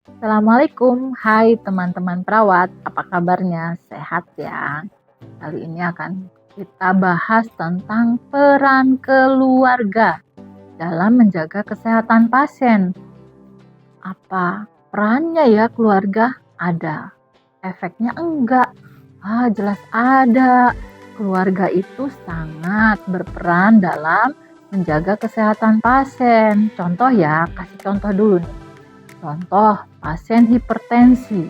Assalamualaikum, hai teman-teman perawat, apa kabarnya? Sehat ya? Kali ini akan kita bahas tentang peran keluarga dalam menjaga kesehatan pasien. Apa perannya ya keluarga? Ada. Efeknya enggak? Jelas ada. Keluarga itu sangat berperan dalam menjaga kesehatan pasien. Contoh ya, kasih contoh dulu nih. Contoh, pasien hipertensi.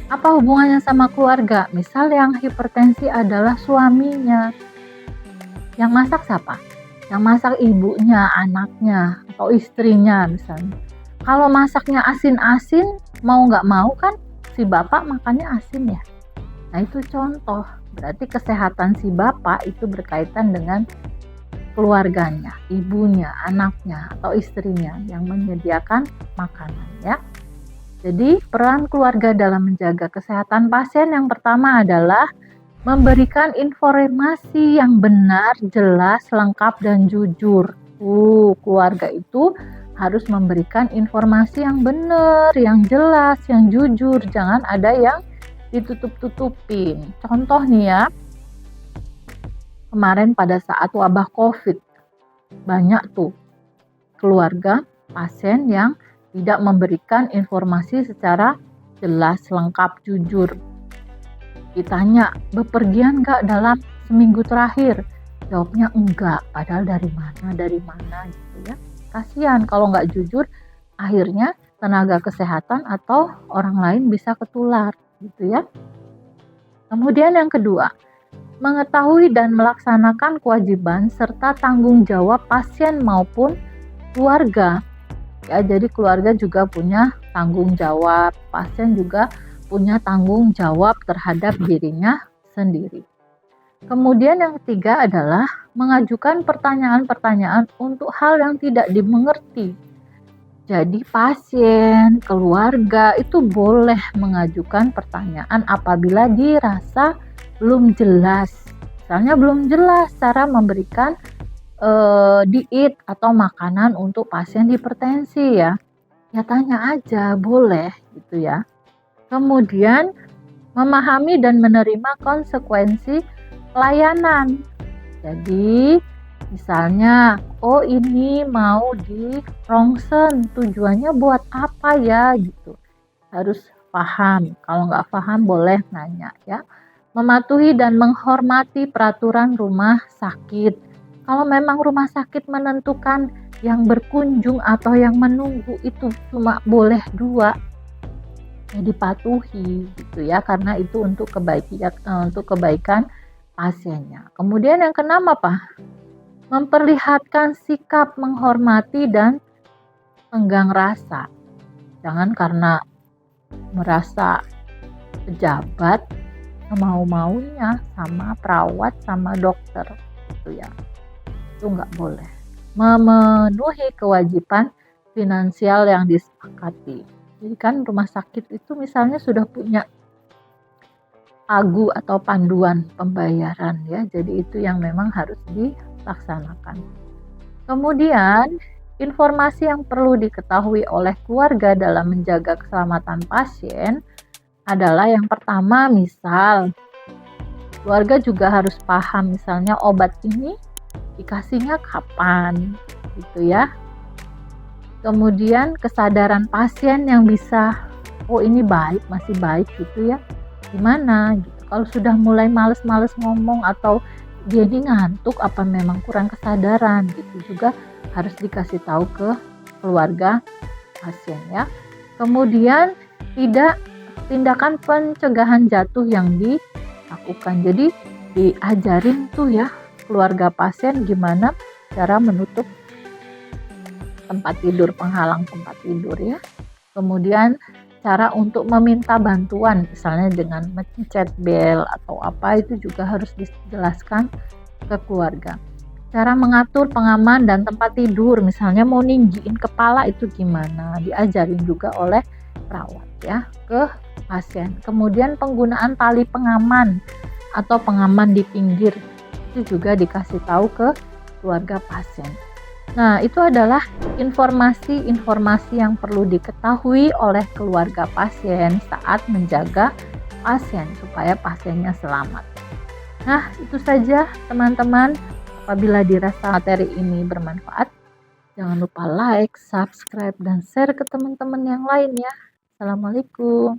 Apa hubungannya sama keluarga? Misal yang hipertensi adalah suaminya. Yang masak siapa? Yang masak ibunya, anaknya, atau istrinya misalnya. Kalau masaknya asin-asin, mau nggak mau kan si bapak makannya asin ya. Nah itu contoh, berarti kesehatan si bapak itu berkaitan dengan keluarganya, ibunya, anaknya, atau istrinya yang menyediakan makanan ya. Jadi peran keluarga dalam menjaga kesehatan pasien yang pertama adalah memberikan informasi yang benar, jelas, lengkap, dan jujur. Keluarga itu harus memberikan informasi yang benar, yang jelas, yang jujur. Jangan ada yang ditutup-tutupin. Contoh nih ya, kemarin pada saat wabah COVID, banyak tuh keluarga pasien yang tidak memberikan informasi secara jelas, lengkap, jujur. Ditanya, bepergian nggak dalam seminggu terakhir? Jawabnya enggak, padahal dari mana gitu ya. Kasihan kalau nggak jujur, akhirnya tenaga kesehatan atau orang lain bisa ketular gitu ya. Kemudian yang kedua, mengetahui dan melaksanakan kewajiban serta tanggung jawab pasien maupun keluarga. Ya, jadi keluarga juga punya tanggung jawab, pasien juga punya tanggung jawab terhadap dirinya sendiri. Kemudian yang ketiga adalah mengajukan pertanyaan-pertanyaan untuk hal yang tidak dimengerti. Jadi pasien, keluarga itu boleh mengajukan pertanyaan apabila dirasa belum jelas. Misalnya belum jelas cara memberikan diet atau makanan untuk pasien hipertensi ya tanya aja boleh gitu ya. Kemudian memahami dan menerima konsekuensi pelayanan. Jadi misalnya ini mau di rongsen, tujuannya buat apa ya gitu, harus paham. Kalau nggak paham boleh nanya ya. Mematuhi dan menghormati peraturan rumah sakit. Kalau memang rumah sakit menentukan yang berkunjung atau yang menunggu itu cuma boleh 2, ya dipatuhi gitu ya, karena itu untuk kebaikan pasiennya. Kemudian yang keenam apa? Memperlihatkan sikap menghormati dan tenggang rasa. Jangan karena merasa pejabat mau-maunya sama perawat sama dokter gitu ya. Itu nggak boleh. Memenuhi kewajiban finansial yang disepakati. Jadi kan rumah sakit itu misalnya sudah punya pagu atau panduan pembayaran ya. Jadi itu yang memang harus dilaksanakan. Kemudian informasi yang perlu diketahui oleh keluarga dalam menjaga keselamatan pasien adalah yang pertama, misal keluarga juga harus paham misalnya obat ini dikasihnya kapan gitu ya. Kemudian kesadaran pasien yang bisa ini baik, masih baik gitu ya, gimana gitu. Kalau sudah mulai males-males ngomong atau dia ini ngantuk, apa memang kurang kesadaran gitu, juga harus dikasih tahu ke keluarga pasien ya. Kemudian tindakan pencegahan jatuh yang dilakukan, jadi diajarin tuh ya keluarga pasien gimana cara menutup tempat tidur, penghalang tempat tidur ya. Kemudian cara untuk meminta bantuan misalnya dengan mencet bel atau apa, itu juga harus dijelaskan ke keluarga. Cara mengatur pengaman dan tempat tidur, misalnya mau ninggiin kepala itu gimana, diajarin juga oleh perawat ya ke pasien. Kemudian penggunaan tali pengaman atau pengaman di pinggir itu juga dikasih tahu ke keluarga pasien. Nah, itu adalah informasi-informasi yang perlu diketahui oleh keluarga pasien saat menjaga pasien supaya pasiennya selamat. Nah, itu saja teman-teman. Apabila dirasa materi ini bermanfaat, jangan lupa like, subscribe, dan share ke teman-teman yang lain ya. Assalamualaikum.